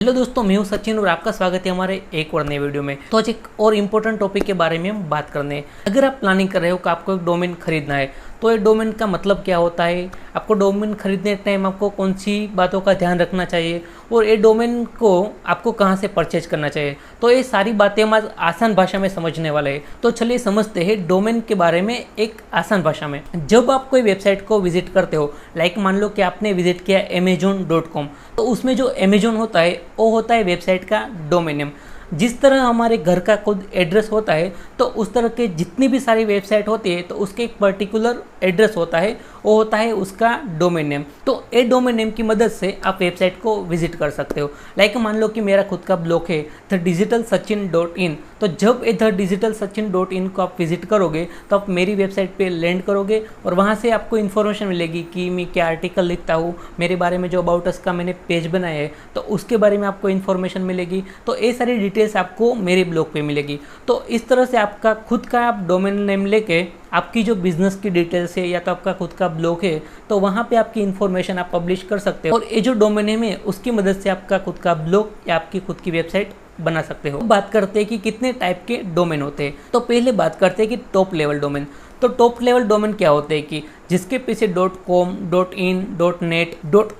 Hello दोस्तों, मैं हूं सचिन और आपका स्वागत है हमारे एक और नए वीडियो में। तो आज एक और इम्पोर्टेंट टॉपिक के बारे में हम बात करने हैं। अगर आप प्लानिंग कर रहे हो कि आपको एक डोमेन खरीदना है, तो ये डोमेन का मतलब क्या होता है, आपको डोमेन खरीदने टाइम आपको कौन सी बातों का ध्यान रखना चाहिए और ये डोमेन को आपको कहाँ से परचेज करना चाहिए, तो ये सारी बातें हम आज आसान भाषा में समझने वाले हैं। तो चलिए समझते हैं डोमेन के बारे में एक आसान भाषा में। जब आप कोई वेबसाइट को विजिट करते हो, लाइक मान लो कि आपने विजिट किया amazon.com, तो उसमें जो अमेजोन होता है वो होता है वेबसाइट का डोमेन नेम। जिस तरह हमारे घर का खुद एड्रेस होता है, तो उस तरह के जितनी भी सारी वेबसाइट होती है तो उसके एक पर्टिकुलर एड्रेस होता है, वो होता है उसका डोमेन नेम। तो ये डोमेन नेम की मदद से आप वेबसाइट को विजिट कर सकते हो। लाइक मान लो कि मेरा खुद का ब्लॉग है thedigitalsachin.in, तो जब ये thedigitalsachin.in को आप विजिट करोगे तो आप मेरी वेबसाइट पे लैंड करोगे और वहाँ से आपको इन्फॉर्मेशन मिलेगी कि मैं क्या आर्टिकल लिखता हूँ, मेरे बारे में जो अबाउट अस का मैंने पेज बनाया है तो उसके बारे में आपको इन्फॉर्मेशन मिलेगी। तो ये सारी डिटेल्स आपको मेरे ब्लॉग पे मिलेगी। तो इस तरह से आपका खुद का आप डोमेन नेम लेके आपकी जो बिजनेस की डिटेल्स है या तो आपका खुद का ब्लॉग है तो वहाँ पे आपकी इन्फॉर्मेशन आप पब्लिश कर सकते हो और ये जो डोमेन नेम है उसकी मदद से आपका खुद का ब्लॉग या आपकी खुद की वेबसाइट बना सकते हो। बात करते हैं कि कितने टाइप के डोमेन होते हैं। तो पहले बात करते हैं कि टॉप लेवल डोमेन। तो टॉप लेवल डोमेन क्या होते हैं कि जिसके पीछे .com, .in, .net,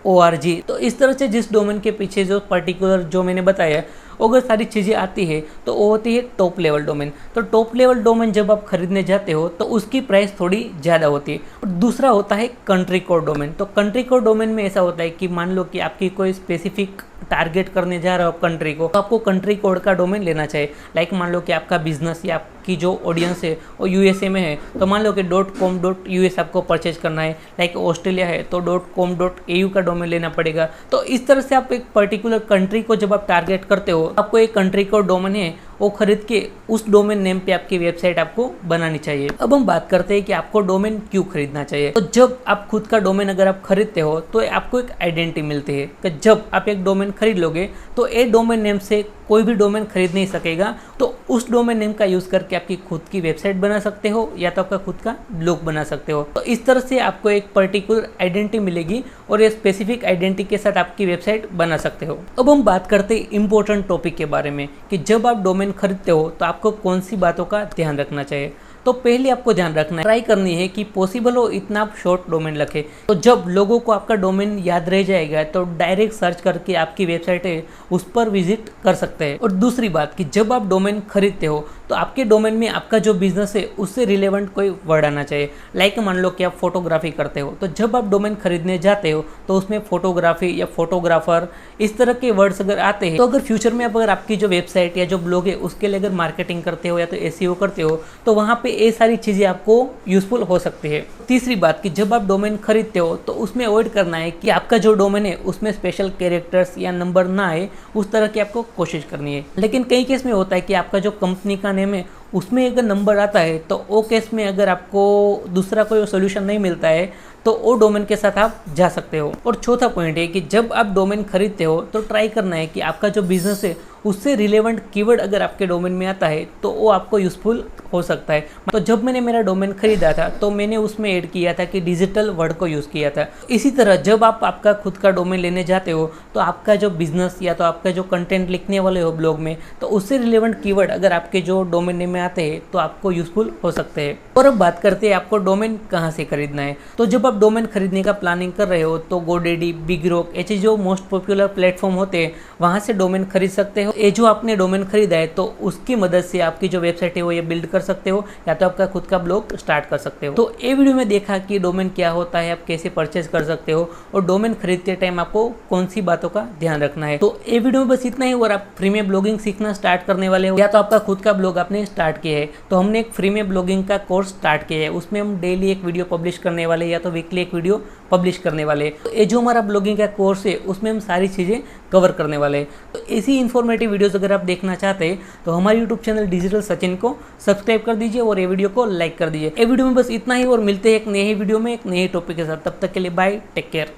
.org, तो इस तरह से जिस डोमेन के पीछे जो पर्टिकुलर जो मैंने बताया अगर सारी चीज़ें आती है तो वो होती है टॉप लेवल डोमेन। तो टॉप लेवल डोमेन जब आप खरीदने जाते हो तो उसकी प्राइस थोड़ी ज़्यादा होती है। और दूसरा होता है कंट्री कोड डोमेन। तो कंट्री कोड डोमेन में ऐसा होता है कि मान लो कि आपकी कोई स्पेसिफिक टारगेट करने जा रहे हो आप कंट्री को, तो आपको कंट्री कोड का डोमेन लेना चाहिए। लाइक मान लो कि आपका बिजनेस या आपकी जो ऑडियंस है वो यूएसए में है, तो मान लो कि .com.us आपको परचेज करना है। लाइक ऑस्ट्रेलिया है तो .com.au का डोमेन लेना पड़ेगा। तो इस तरह से आप एक पर्टिकुलर कंट्री को जब आप टारगेट करते हो, आपको एक कंट्री को डोमेन है वो खरीद के उस डोमेन नेम पे आपकी वेबसाइट आपको बनानी चाहिए। अब हम बात करते हैं कि आपको डोमेन क्यों खरीदना चाहिए। तो जब आप खुद का डोमेन अगर आप खरीदते हो तो आपको एक आइडेंटिटी मिलती है कि जब आप एक डोमेन खरीद लोगे तो एक डोमेन नेम से कोई भी डोमेन खरीद नहीं सकेगा। तो उस डोमेन नेम का यूज करके आपकी खुद की वेबसाइट बना सकते हो या तो आपका खुद का ब्लॉग बना सकते हो। तो इस तरह से आपको एक पर्टिकुलर आइडेंटिटी मिलेगी और ये स्पेसिफिक आइडेंटिटी के साथ आपकी वेबसाइट बना सकते हो। अब हम बात करते हैं इंपॉर्टेंट टॉपिक के बारे में कि जब आप डोमेन खरीदते हो तो आपको कौन सी बातों का ध्यान रखना चाहिए। तो पहले आपको ध्यान रखना है, ट्राई करनी है कि पॉसिबल हो इतना आप शॉर्ट डोमेन रखें। तो जब लोगों को आपका डोमेन याद रह जाएगा तो डायरेक्ट सर्च करके आपकी वेबसाइट है उस पर विजिट कर सकते हैं। और दूसरी बात कि जब आप डोमेन खरीदते हो तो आपके डोमेन में आपका जो बिजनेस है उससे रिलेवेंट कोई वर्ड आना चाहिए। लाइक मान लो कि आप फोटोग्राफी करते हो, तो जब आप डोमेन खरीदने जाते हो तो उसमें फोटोग्राफी या फोटोग्राफर इस तरह के वर्ड्स अगर आते हैं तो अगर फ्यूचर में अगर आपकी जो वेबसाइट या जो ब्लॉग है उसके लिए अगर मार्केटिंग करते हो या तो एसईओ करते हो तो वहाँ पे ये सारी चीज़ें आपको यूजफुल हो सकती है। तीसरी बात कि जब आप डोमेन खरीदते हो तो उसमें अवॉइड करना है कि आपका जो डोमेन है उसमें स्पेशल कैरेक्टर्स या नंबर ना आए, उस तरह की आपको कोशिश करनी है। लेकिन कई केस में होता है कि आपका जो कंपनी का नेम है उसमें अगर नंबर आता है तो वो केस में अगर आपको दूसरा कोई सोल्यूशन नहीं मिलता है तो वो डोमेन के साथ आप जा सकते हो। और चौथा पॉइंट है कि जब आप डोमेन खरीदते हो तो ट्राई करना है कि आपका जो बिजनेस है उससे रिलेवेंट कीवर्ड अगर आपके डोमेन में आता है तो वो आपको यूजफुल हो सकता है। तो जब मैंने मेरा डोमेन खरीदा था तो मैंने उसमें ऐड किया था कि डिजिटल वर्ड को यूज़ किया था। इसी तरह जब आप आपका खुद का डोमेन लेने जाते हो तो आपका जो बिजनेस या तो आपका जो कंटेंट लिखने वाले हो ब्लॉग में, तो उससे रिलेवेंट कीवर्ड अगर आपके जो डोमेन नेम में आते हैं तो आपको यूजफुल हो सकते हैं। और अब बात करते हैं आपको डोमेन कहाँ से खरीदना है। तो जब आप डोमेन खरीदने का प्लानिंग कर रहे हो तो GoDaddy, बिगरोक, ऐसे जो मोस्ट पॉपुलर प्लेटफॉर्म होते हैं वहाँ से डोमेन खरीद सकते हो। ये जो आपने डोमेन खरीदा है तो उसकी मदद से आपकी जो वेबसाइट है वो ये बिल्ड कर सकते हो या तो आपका खुद का ब्लॉग स्टार्ट कर सकते हो। तो ये वीडियो में देखा कि डोमेन क्या होता है, आप कैसे परचेज कर सकते हो और डोमेन खरीदते टाइम आपको कौन सी बातों का ध्यान रखना है। तो ये वीडियो में बस इतना ही। और आप फ्री में ब्लॉगिंग सीखना स्टार्ट करने वाले हो या तो आपका खुद का ब्लॉग आपने स्टार्ट किया है तो हमने एक फ्री में ब्लॉगिंग का कोर्स स्टार्ट किया है। उसमें हम डेली एक वीडियो पब्लिश करने वाले या तो वीकली एक वीडियो पब्लिश करने वाले। तो ये जो हमारा ब्लॉगिंग का कोर्स है उसमें हम सारी चीज़ें कवर करने वाले हैं। तो ऐसी इन्फॉर्मेटिव वीडियोस अगर आप देखना चाहते हैं तो हमारे यूट्यूब चैनल डिजिटल सचिन को सब्सक्राइब कर दीजिए और ये वीडियो को लाइक कर दीजिए। ये वीडियो में बस इतना ही और मिलते हैं एक नए वीडियो में एक नए टॉपिक के साथ। तब तक के लिए बाय, टेक केयर।